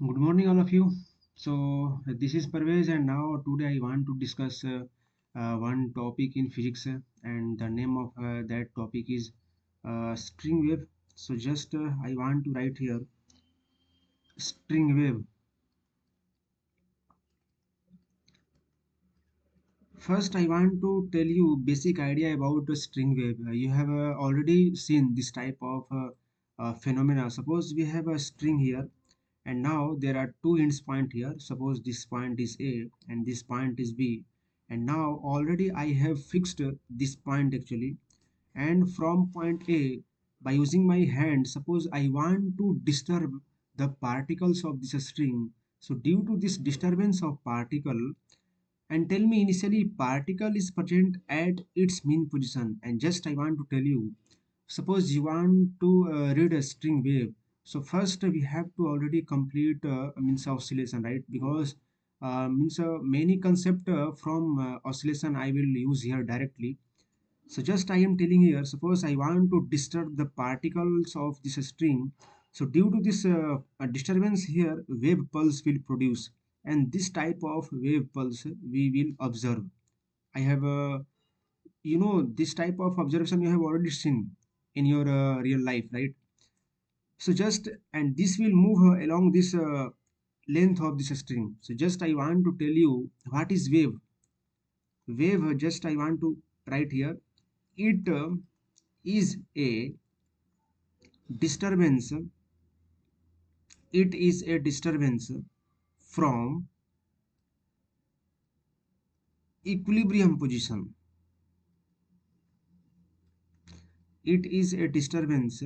Good morning, all of you. This is Parvez, and now today I want to discuss one topic in physics, and the name of that topic is string wave. I want to write here string wave. First, I want to tell you basic idea about a string wave. You have already seen this type of phenomena. Suppose we have a string here, and now there are two ends point here. Suppose this point is A and this point is B, and now already I have fixed this point actually. And from point A, by using my hand, suppose I want to disturb the particles of this string. So due to this disturbance of particle, and tell me initially particle is present at its mean position, and just I want to tell you, suppose you want to read a string wave. So first we have to already complete means oscillation, right? Because means many concept from oscillation I will use here directly. So just I am telling here, suppose I want to disturb the particles of this string. So due to this disturbance here, wave pulse will produce, and this type of wave pulse we will observe. I have this type of observation you have already seen in your real life, right? So just, and this will move along this length of this string. So just I want to tell you what is wave. Wave, just I want to write here. It is a disturbance. It is a disturbance from equilibrium position. It is a disturbance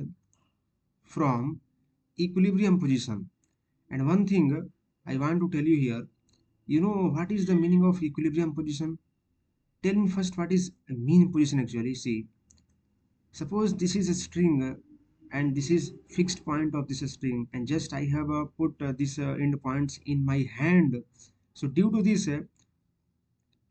from equilibrium position. And one thing I want to tell you here, you know what is the meaning of equilibrium position? Tell me first what is mean position actually. See, suppose this is a string and this is fixed point of this string, and just I have put this end points in my hand. So due to this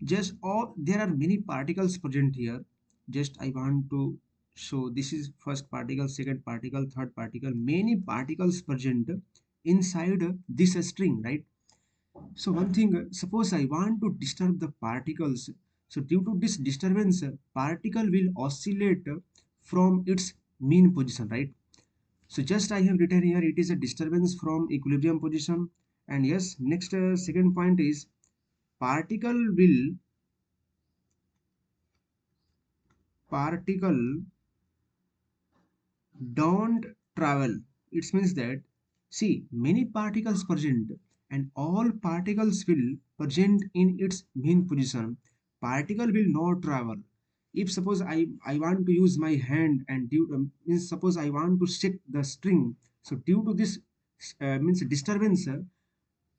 just all there are many particles present here. Just I want to show this is first particle, second particle, third particle, many particles present inside this string, right? So one thing, suppose I want to disturb the particles. So due to this disturbance, particle will oscillate from its mean position, right? So just I have written here, it is a disturbance from equilibrium position. And yes, next second point is particle will particle don't travel. It means that, see, many particles present, and all particles will present in its mean position. Particle will not travel. If suppose I want to use my hand and due means suppose I want to set the string. So due to this means disturbance,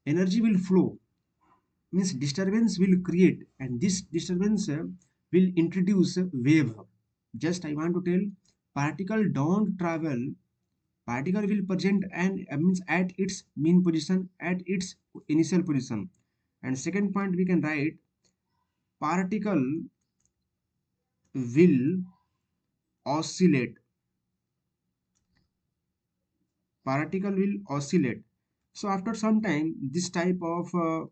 energy will flow, means disturbance will create, and this disturbance will introduce a wave. Just I want to tell, particle don't travel. Particle will present and means at its mean position, at its initial position. And second point we can write, particle will oscillate. Particle will oscillate. So after some time this type of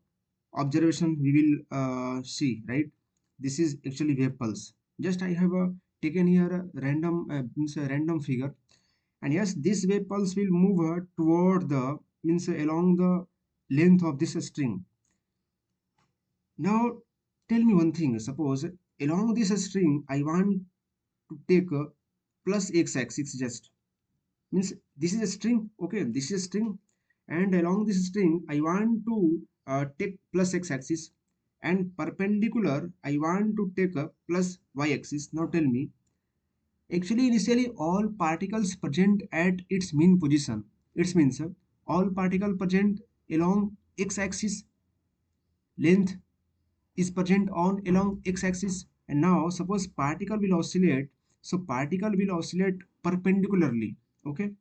observation we will see, right? This is actually wave pulse. Just I have taken here a random means a random figure. And yes, this wave pulse will move toward the means along the length of this string. Now tell me one thing, suppose along this string I want to take a plus x-axis. Just means this is a string, okay, this is a string, and along this string I want to take plus x-axis, and perpendicular I want to take a plus y-axis. Now tell me, actually initially all particles present at its mean position. It means all particle present along x-axis, length is present on along x-axis. And now suppose particle will oscillate. So particle will oscillate perpendicularly, okay.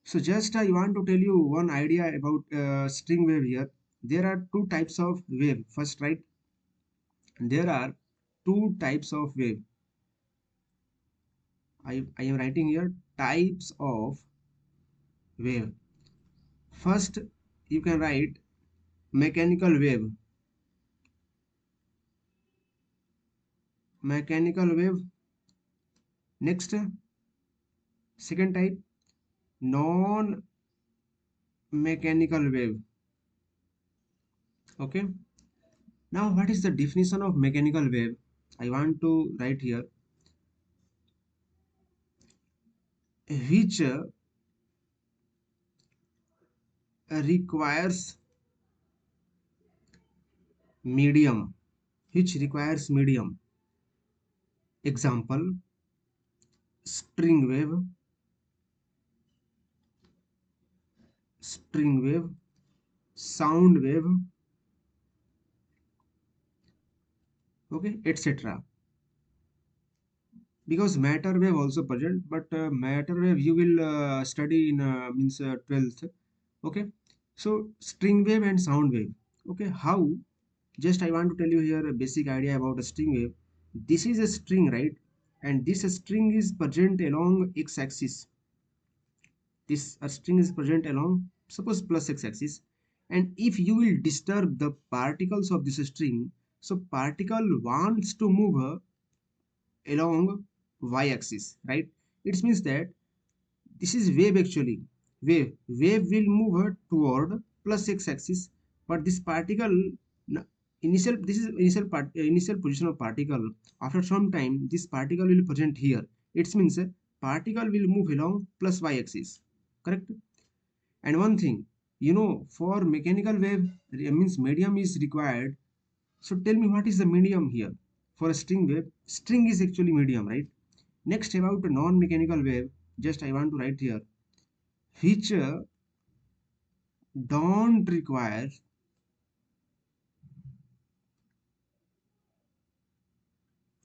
So just I want to tell you one idea about string wave here. There are two types of wave. First, right? There are two types of wave. I am writing here types of wave. First you can write mechanical wave. Mechanical wave. Next, second type, non mechanical wave. Okay. Now, what is the definition of mechanical wave? I want to write here, which requires medium, which requires medium. Example, string wave, string wave, sound wave, okay, etc. Because matter wave also present, but matter wave you will study in means 12th. Okay, so string wave and sound wave. Okay, how? Just I want to tell you here a basic idea about a string wave. This is a string, right? And this string is present along x-axis. This a string is present along, suppose, plus x-axis. And if you will disturb the particles of this string, so particle wants to move along y-axis, right? It means that this is wave actually. Wave will move toward plus x-axis, but this particle initial, this is initial position of particle. After some time, this particle will present here. It means particle will move along plus y-axis. Correct? And one thing, for mechanical wave, means medium is required. So tell me what is the medium here for a string wave? String is actually medium, right? Next, about a non-mechanical wave, just I want to write here, which don't require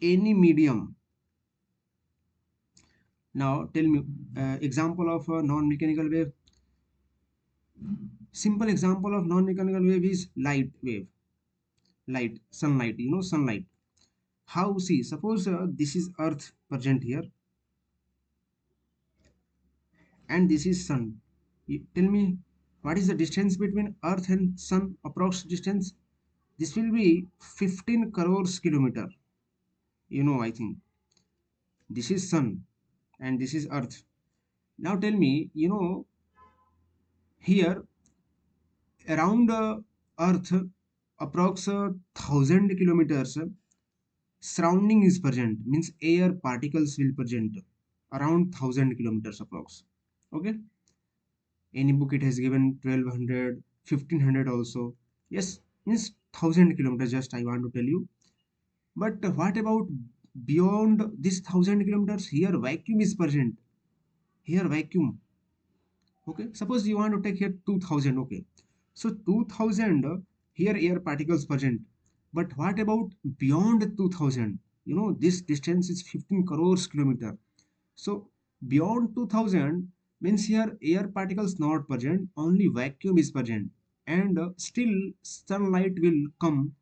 any medium. Now tell me example of a non-mechanical wave. Simple example of non-mechanical wave is light wave. Light, sunlight, sunlight. How? See, suppose this is earth present here and this is sun. Tell me what is the distance between earth and sun, approx distance? This will be 15 crores kilometer. I think this is sun and this is earth. Now tell me, here around earth approx 1,000 kilometers surrounding is present, means air particles will present around 1,000 kilometers approx. Okay, any book it has given 1,200, 1,500 also. Yes, means 1,000 kilometers, just I want to tell you. But what about beyond this 1,000 kilometers? Here vacuum is present. Here vacuum. Okay, suppose you want to take here 2,000. Okay, so 2,000 here air particles present. But what about beyond 2,000? This distance is 15 crores kilometer. So beyond 2,000 means here air particles not present, only vacuum is present, and still sunlight will come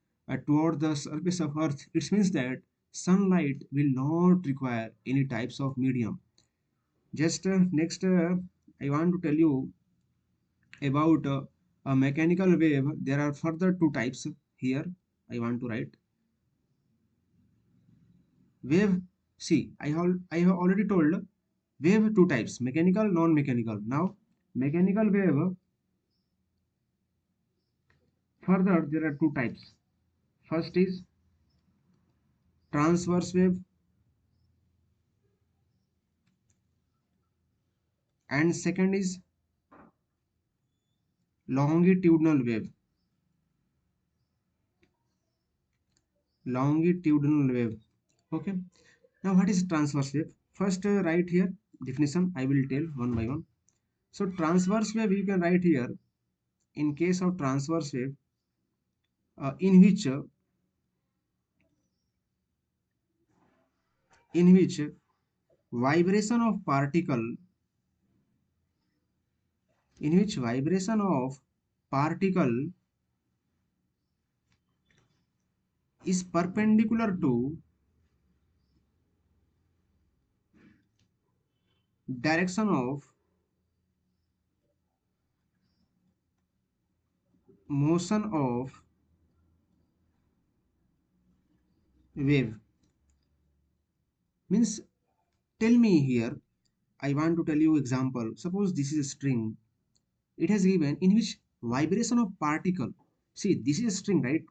toward the surface of earth. It means that sunlight will not require any types of medium. Just next, I want to tell you about a mechanical wave. There are further two types here. I want to write wave. See, I have already told wave two types: mechanical, non-mechanical. Now mechanical wave, further there are two types. First is transverse wave and second is longitudinal wave. Longitudinal wave. Okay, now what is transverse wave? First, write here definition. I will tell one by one. So transverse wave you can write here. In case of transverse wave, in which vibration of particle in which vibration of particle is perpendicular to direction of motion of wave. Means, tell me here, I want to tell you example. Suppose this is a string. It has given in which vibration of particle. See, this is a string, right?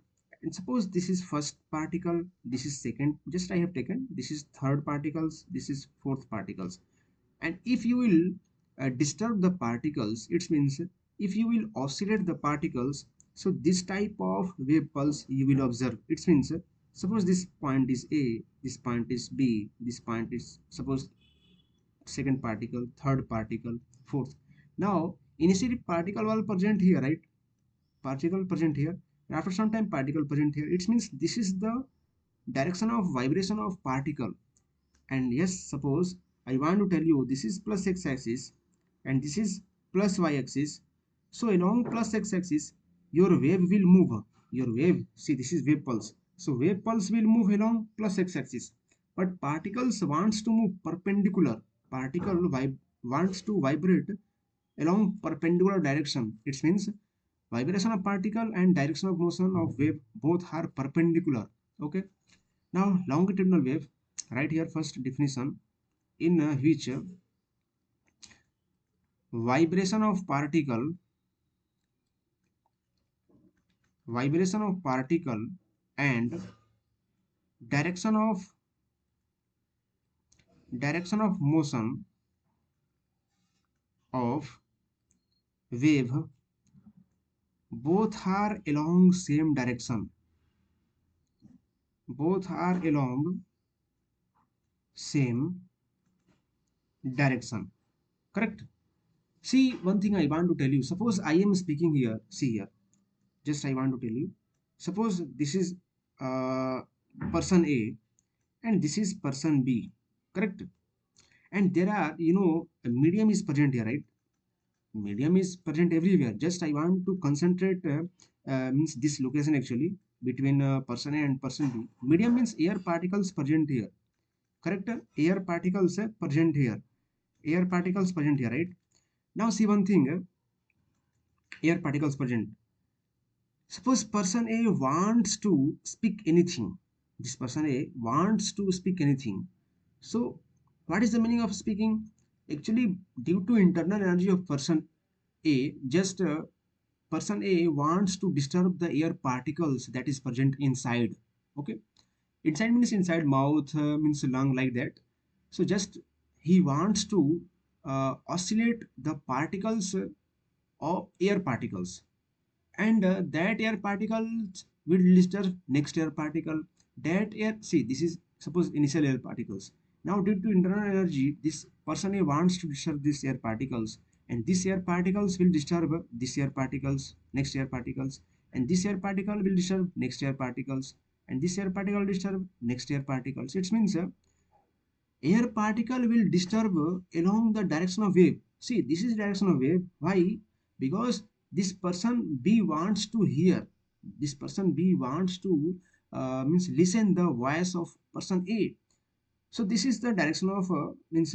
And suppose this is first particle, this is second, just I have taken, this is third particles, this is fourth particles. And if you will disturb the particles, it means if you will oscillate the particles, so this type of wave pulse you will observe. It means suppose this point is A, this point is B, this point is suppose second particle, third particle, fourth. Now initially particle was present here, right? Particle present here, and after some time particle present here. It means this is the direction of vibration of particle. And yes, suppose I want to tell you this is plus x-axis and this is plus y-axis. So along plus x-axis, your wave will move. Your wave, see, this is wave pulse. So wave pulse will move along plus x-axis. But particles wants to move perpendicular. Particle wants to vibrate along perpendicular direction. It means vibration of particle and direction of motion of wave both are perpendicular. Okay. Now longitudinal wave, right here first definition, in which vibration of particle, vibration of particle and direction of motion of wave both are along same direction, both are along same direction, correct? See, one thing I want to tell you, suppose I am speaking here, see here, just I want to tell you, suppose this is uh, person A and this is person B, correct? And there are, a medium is present here, right? Medium is present everywhere. Just I want to concentrate, means this location actually between person A and person B. Medium means air particles present here, correct? Air particles present here, air particles present here, right? Now see one thing, air particles present. Suppose person A wants to speak anything. This person A wants to speak anything. So, what is the meaning of speaking? Actually, due to internal energy of person A, just person A wants to disturb the air particles that is present inside. Okay, inside means inside mouth, means lung, like that. So, just he wants to oscillate the particles of air particles, and that air particles will disturb next air particle. That air, see, this is suppose initial air particles. Now due to internal energy, this person wants to disturb these air particles, and these air particles will disturb this air particles, next air particles, and this air particle will disturb next air particles, and this air particle will disturb next air particles. It means air particle will disturb along the direction of wave. See, this is direction of wave. Why? Because this person B wants to hear. This person B wants to means listen the voice of person A. So this is the direction of means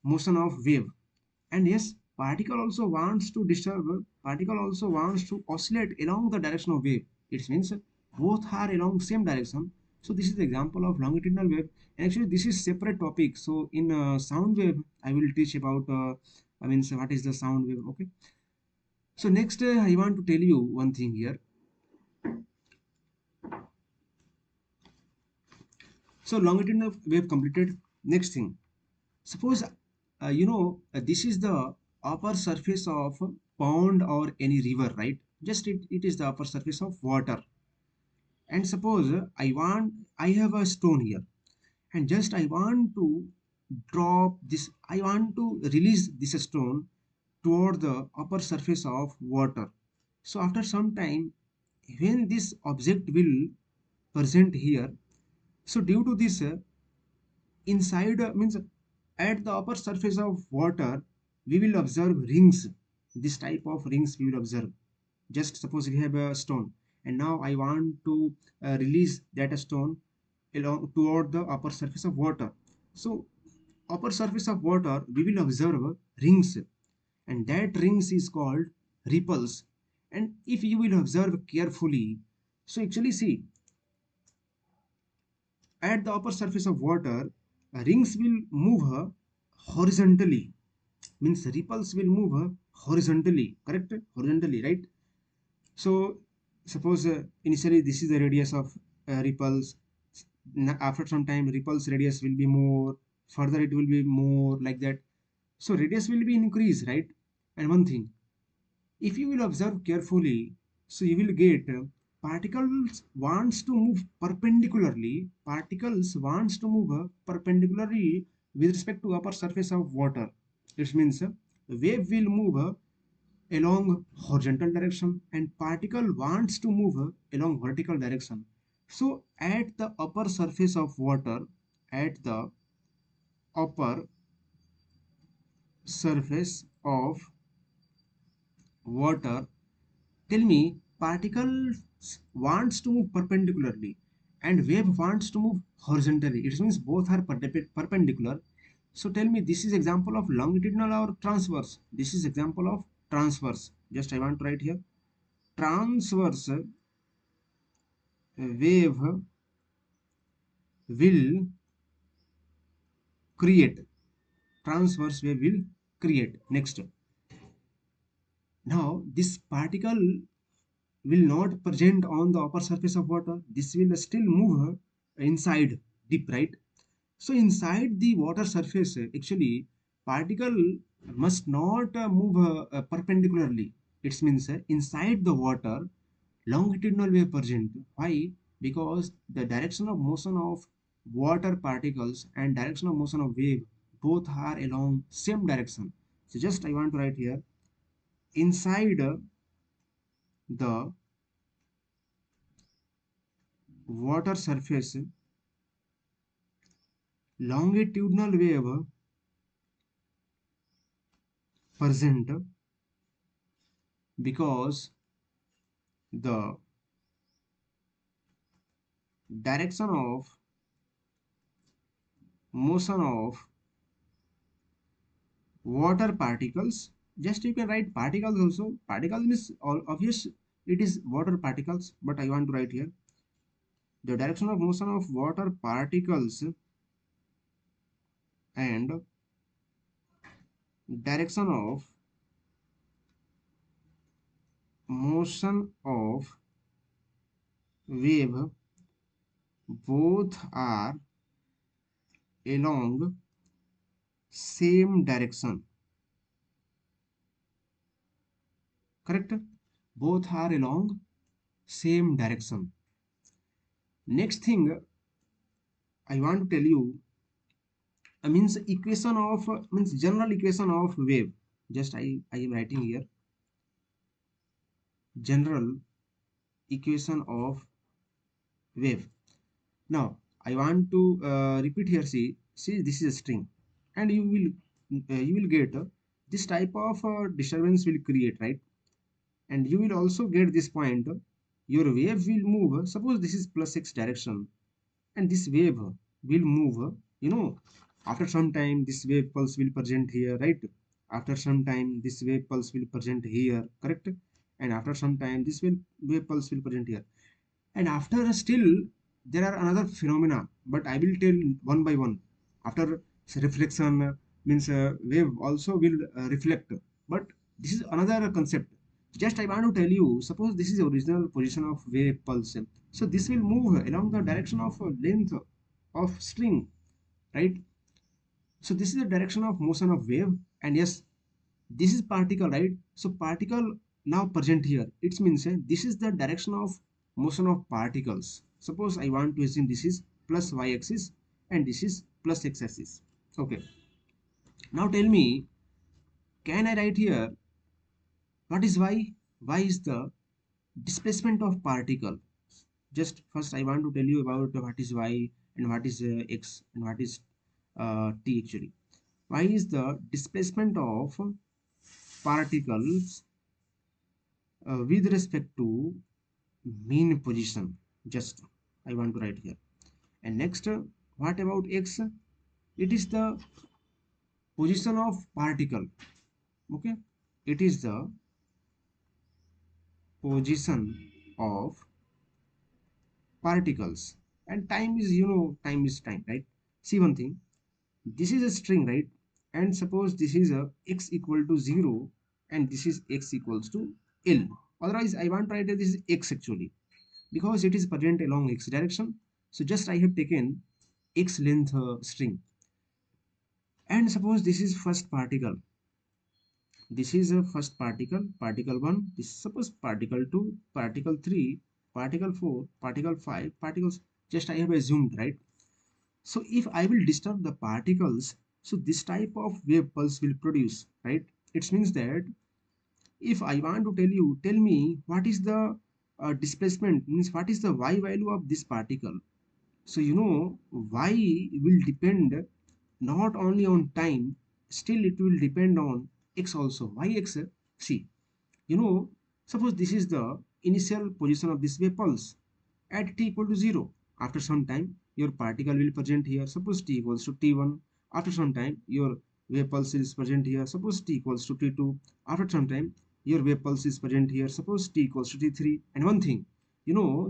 motion of wave. And yes, particle also wants to disturb, particle also wants to oscillate along the direction of wave. It means both are along same direction. So this is the example of longitudinal wave. And actually this is separate topic. So in sound wave I will teach about I mean, so what is the sound wave. Okay, so next I want to tell you one thing here. So longitudinal wave completed. Next thing, suppose this is the upper surface of a pond or any river, right? Just it is the upper surface of water. And suppose I have a stone here, and just I want to drop this, I want to release this stone toward the upper surface of water. So after some time, when this object will present here, so due to this inside means at the upper surface of water, we will observe rings. This type of rings we will observe. Just suppose we have a stone, and now I want to release that stone along toward the upper surface of water. So upper surface of water we will observe rings, and that rings is called ripples. And if you will observe carefully, so actually see, at the upper surface of water, rings will move horizontally. Means ripples will move horizontally, correct? Horizontally, right? So suppose initially this is the radius of ripples. After some time, ripples radius will be more. Further, it will be more, like that. So radius will be increased, right? And one thing, if you will observe carefully, so you will get particles wants to move perpendicularly. Particles wants to move perpendicularly with respect to upper surface of water. It means wave will move along horizontal direction and particle wants to move along vertical direction. So at the upper surface of water, at the upper surface of water, tell me, particles wants to move perpendicularly and wave wants to move horizontally. It means both are perpendicular. So tell me, this is example of longitudinal or transverse? This is example of transverse. Just I want to write here. Transverse wave will create. Transverse wave will create. Next. Now this particle will not present on the upper surface of water. This will still move inside deep, right? So inside the water surface, actually, particle must not move perpendicularly. It means inside the water, longitudinal wave present. Why? Because the direction of motion of water particles and direction of motion of wave both are along same direction. So just I want to write here, inside the water surface, longitudinal wave present because the direction of motion of water particles, just you can write particles also. Particles means all obvious, it is water particles, but I want to write here the direction of motion of water particles and direction of motion of wave both are along same direction, correct? Both are along same direction. Next thing I want to tell you, means equation of means general equation of wave. Just I am writing here general equation of wave. Now I want to repeat here. See, this is a string, and you will get this type of disturbance will create, right? And you will also get this point, your wave will move. Suppose this is plus x direction, and this wave will move, you know, after some time this wave pulse will present here, right? After some time this wave pulse will present here, correct? And after some time this will wave pulse will present here, and after still there are another phenomena, but I will tell one by one. After reflection, means wave also will reflect, but this is another concept. Just I want to tell you, suppose this is the original position of wave pulse, so this will move along the direction of length of string, right? So this is the direction of motion of wave, and yes, this is particle, right? So particle now present here, it means this is the direction of motion of particles. Suppose I want to assume this is plus y axis and this is plus x axis. Okay, now tell me, can I write here what is y? Y is the displacement of particle. Just first I want to tell you about what is y and what is x and what is t. Actually, y is the displacement of particles with respect to mean position. Just I want to write here. And next, what about x? It is the position of particle. Okay, it is the position of particles. And time is, time is time, right? See one thing, this is a string, right? And suppose this is a x equal to 0 and this is x equals to L. Otherwise I want to write this is x actually, because it is present along x direction. So just I have taken x length string. And suppose this is first particle, this is a first particle, particle 1, this is suppose particle 2, particle 3, particle 4, particle 5, particles, just I have assumed, right? So if I will disturb the particles, so this type of wave pulse will produce, right? It means that if I want to tell you, tell me what is the displacement, means what is the y value of this particle. So y will depend not only on time, still it will depend on x also. Why x? See, you know, suppose this is the initial position of this wave pulse at t equal to 0. After some time, your particle will present here. Suppose t equals to t1. After some time, your wave pulse is present here. Suppose t equals to t2. After some time, your wave pulse is present here. Suppose t equals to t3. And one thing,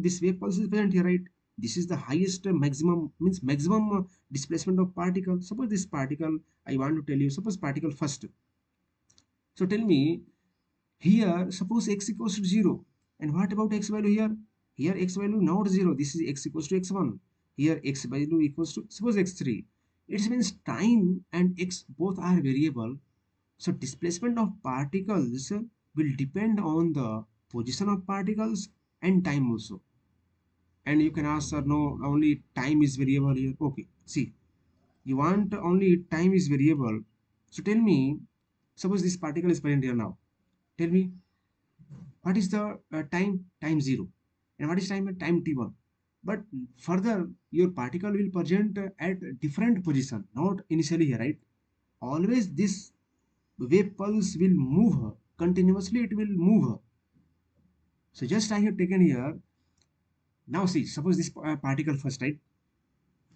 this wave pulse is present here, right? This is the highest maximum, means maximum displacement of particle. Suppose this particle, I want to tell you, suppose particle first. So tell me, here, suppose x equals to 0. And what about x value here? Here x value not 0. This is x equals to x1. Here x value equals to, suppose x3. It means time and x both are variable. So displacement of particles will depend on the position of particles and time also. And you can ask, sir, no, only time is variable here. Okay, see, you want only time is variable. So tell me, suppose this particle is present here now. Tell me, what is the time 0, and what is time t1. But further your particle will present at different position, not initially here, right? Always this wave pulse will move continuously, it will move. So just I have taken here, now see, suppose this particle first, right?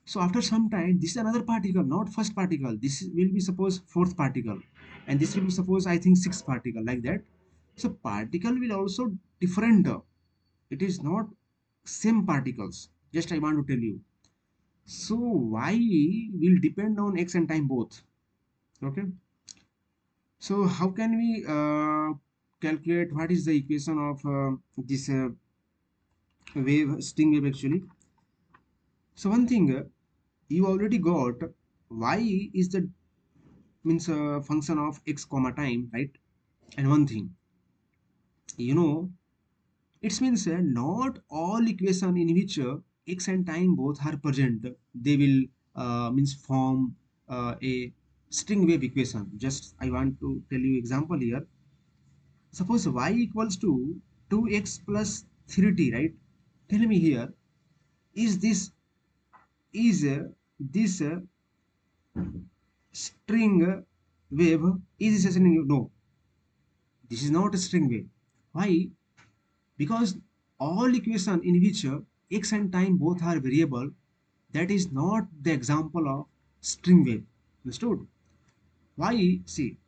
So after some time, this is another particle, not first particle, this will be suppose fourth particle, and this will be suppose I think sixth particle, like that. So particle will also different, it is not same particles, just I want to tell you. So y will depend on x and time both. Okay, so how can we calculate what is the equation of this wave, string wave actually? So one thing, you already got y is the, means function of x comma time, right? And one thing, you know it means not all equation in which x and time both are present, they will means form a string wave equation. Just I want to tell you example here. Suppose y equals to 2x plus 3t, right? Tell me here, is this string wave? Is this a string wave? No, this is not a string wave. Why? Because all equation in which x and time both are variable, that is not the example of string wave. Understood? Why? See,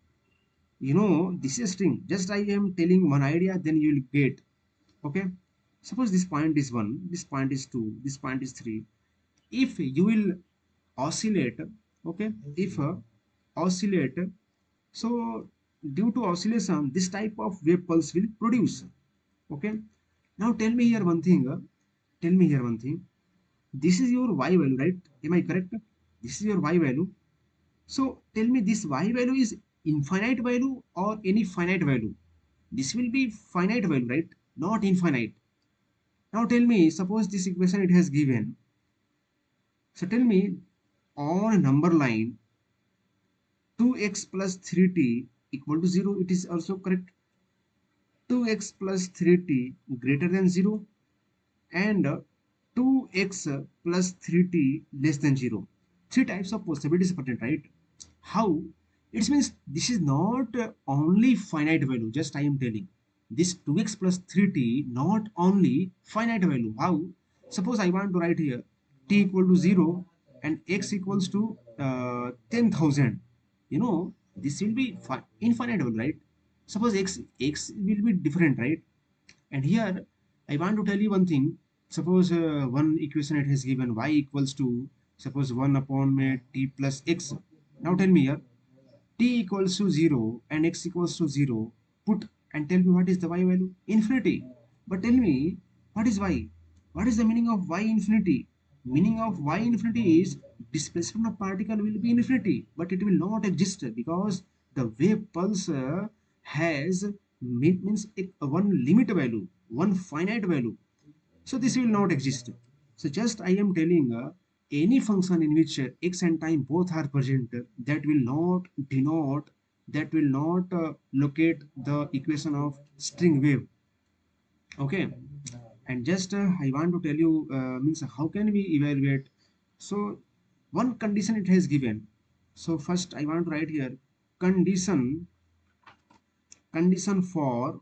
this is string, just I am telling one idea, then you will get. Okay, suppose this point is 1, this point is 2, this point is 3. If you will oscillate, okay, if oscillate, so due to oscillation this type of wave pulse will produce. Okay, now tell me here one thing, tell me here one thing, this is your y value, right? Am I correct? This is your y value. So tell me, this y value is infinite value or any finite value? This will be finite value, right? Not infinite. Now tell me, suppose this equation it has given, so tell me, on a number line 2x plus 3t equal to 0, it is also correct. 2x plus 3t greater than 0, and 2x plus 3t less than 0. Three types of possibilities present, right? How? It means this is not only finite value, just I am telling. This 2x plus 3t not only finite value. How? Suppose I want to write here t equal to 0 and x equals to 10,000. This will be infinite value, right? Suppose x will be different, right? And here I want to tell you one thing. Suppose one equation it has given y equals to, suppose 1 upon t plus x. Now tell me here, t equals to 0 and x equals to 0. Put and tell me what is the y value? Infinity. But tell me, what is y? What is the meaning of y infinity? Meaning of y infinity is displacement of particle will be infinity, but it will not exist because the wave pulse has means one limit value, one finite value. So this will not exist. So just I am telling any function in which x and time both are present, that will not denote, that will not locate the equation of string wave. Okay. And just I want to tell you means how can we evaluate. So one condition it has given. So first I want to write here condition for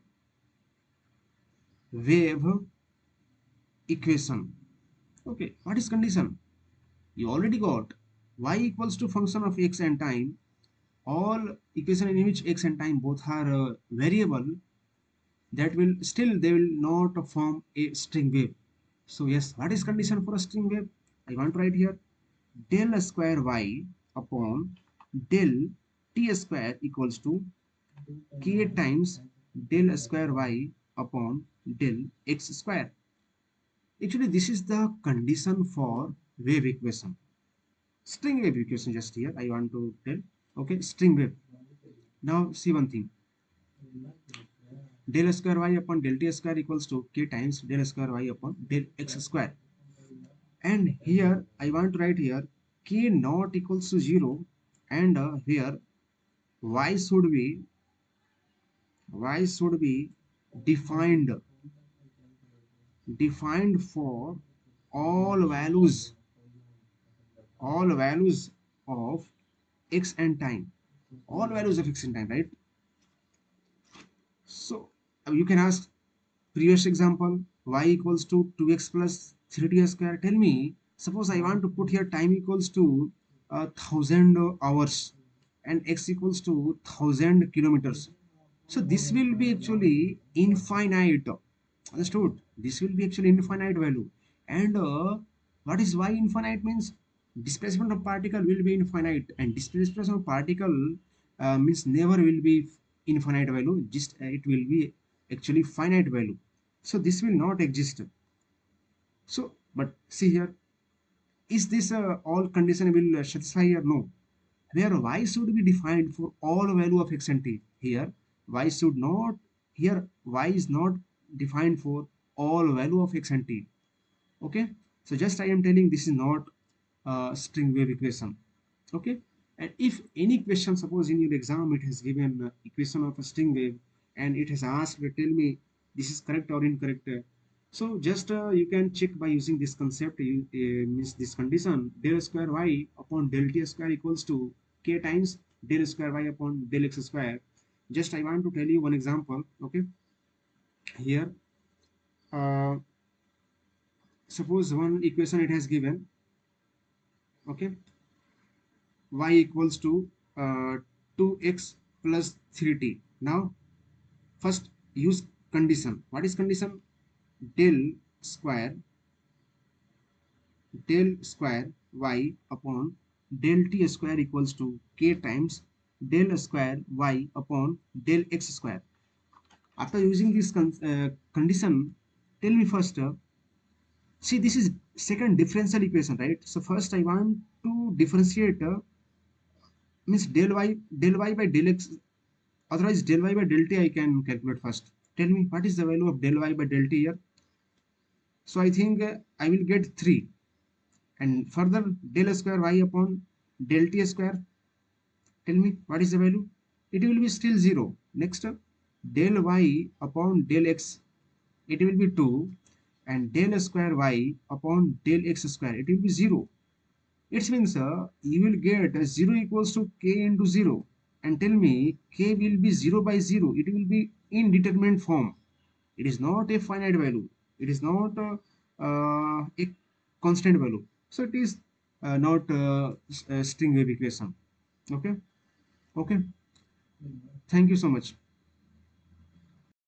wave equation. Okay, what is condition? You already got y equals to function of x and time. All equation in which x and time both are variable, that will still they will not form a string wave. So yes, what is condition for a string wave? I want to write here del square y upon del t square equals to k times del square y upon del x square. Actually this is the condition for wave equation. String wave equation just here I want to tell. Okay, string wave. Now see one thing, del square y upon del t square equals to k times del square y upon del x square. And here I want to write here k not equals to 0, and here y should be defined for all values of x and time, all values of x and time, right? So you can ask previous example, y equals to 2x plus 3t square. Tell me, suppose I want to put here time equals to 1000 hours and x equals to 1000 kilometers. So this will be actually infinite. Understood? This will be actually infinite value. And what is y infinite means? Displacement of particle will be infinite, and displacement of particle means never will be infinite value. Just it will be actually finite value. So this will not exist. So, but see here, is this all condition will satisfy or no? Where y should be defined for all value of x and t. Here y should not, here y is not defined for all value of x and t. Okay, so just I am telling this is not string wave equation. Okay, and if any question, suppose in your exam it has given equation of a string wave and it has asked tell me this is correct or incorrect, so just you can check by using this concept. You means this condition del square y upon del t square equals to k times del square y upon del x square. Just I want to tell you one example. Okay, here uh, suppose one equation it has given. Okay, y equals to 2x plus 3t. Now first use condition. What is condition? Del square y upon del t square equals to k times del square y upon del x square. After using this condition, tell me first, see this is second differential equation, right? So first I want to differentiate means del y by del x. Otherwise, del y by del t I can calculate first. Tell me what is the value of del y by del t here. So I think I will get 3. And further del square y upon del t square. Tell me what is the value. It will be still 0. Next, del y upon del x. It will be 2. And del square y upon del x square. It will be 0. It means you will get 0 equals to k into 0. And tell me k will be 0 by 0. It will be indeterminate form. It is not a finite value. It is not a constant value. So it is not a string wave equation. Okay. Okay. Thank you so much.